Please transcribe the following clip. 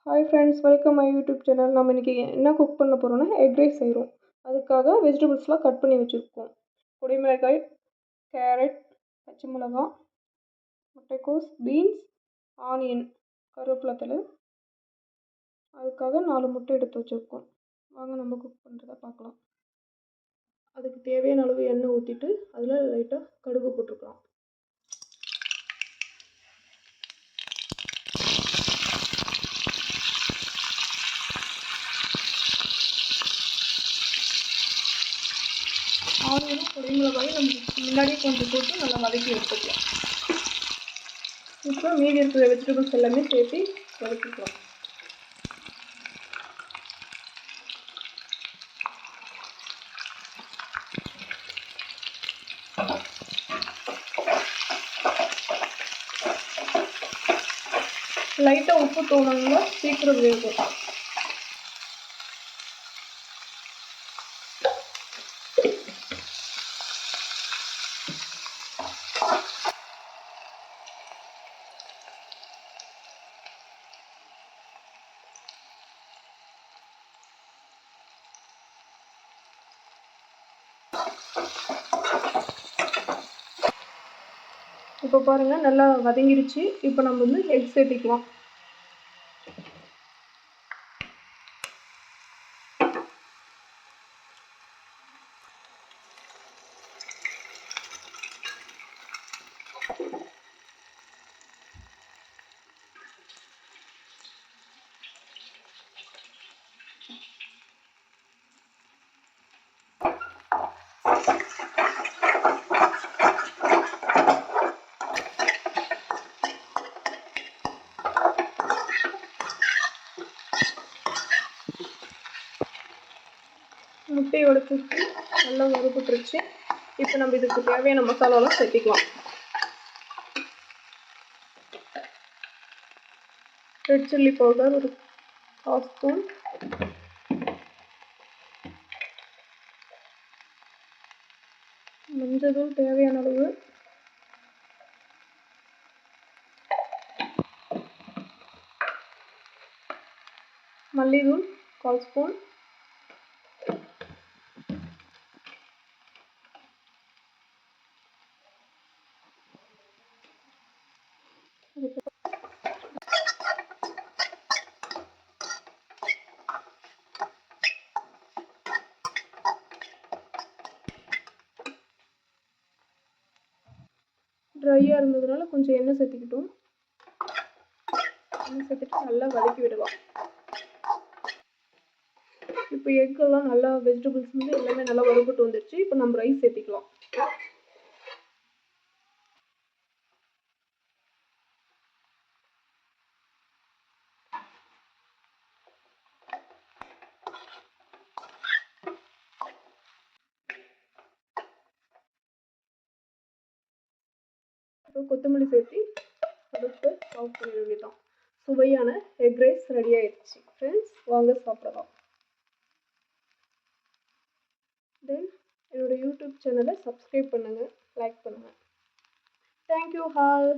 Hi friends, welcome my YouTube channel. நம்ம இன்னைக்கு என்ன குக் பண்ண போறோம்னா எக் ரைஸ் செய்றோம். அதுக்காக வெஜிடபிள்ஸ்லாம் கட் பண்ணி வச்சிருக்கோம். குடைமிளகாய், கேரட், பச்சை மிளகாய், முட்டைக்கோஸ், பீன்ஸ், ஆனியன், கருவேப்பிலை தழை. அதுக்காக 4 முட்டை எடுத்து வச்சிருக்கோம். வாங்க நம்ம குக் பண்றத பார்க்கலாம். அதுக்கு தேவையான அளவு எண்ணெய் ஊத்திட்டு அதுல லைட்டா கடுகு போட்டுக்கலாம். ஆனியனும் குடைமிளகாயும் நம்ம முன்னாடியே கொஞ்சம் போட்டு நல்லா வதக்கி எடுத்துக்கலாம். இப்போ மீதி இருக்கிற வெஜிடபிள்ஸ் எல்லாமே சேர்த்து வதக்கிக்கலாம். லைட்டாக உப்பு தூணுங்கன்னா சீக்கிரம் வேகும். இப்போ பாருங்கள் நல்லா வதங்கிடுச்சு. இப்போ நம்ம வந்து எக் சேர்த்திக்கலாம். முட்டையோட தூக்கி நல்லா வறுபட்டுருச்சு. இப்போ நம்ம இதுக்கு தேவையான மசாலாலாம் சேர்த்திக்கலாம். ரெட் சில்லி பவுடர் ஒரு 1/2 ஸ்பூன், மஞ்சள் தேவையான அளவு, மல்லித்தூள் 1/4 ஸ்பூன், ட்ரையாக இருந்ததுனால கொஞ்சம் எண்ணெய் சேர்த்துக்கிட்டோம். எண்ணெய் சேர்த்துட்டு நல்லா வதக்கி விடலாம். இப்போ எக்கெல்லாம் நல்லா வெஜிடபிள்ஸ் வந்து எல்லாமே நல்லா வறுபட்டு வந்துடுச்சு. இப்போ நம்ம ரைஸ் சேர்த்திக்கலாம். இப்போ கொத்தமல்லி சேர்த்து அடுத்து ஆஃப் பண்ணிட வேண்டியதான். சுவையான எக் ரைஸ் ரெடி ஆயிடுச்சு. ஃப்ரெண்ட்ஸ் வாங்க சாப்பிடலாம். தென் என்னோட யூடியூப் சேனலை சப்ஸ்கிரைப் பண்ணுங்கள், லைக் பண்ணுங்கள். Thank you all.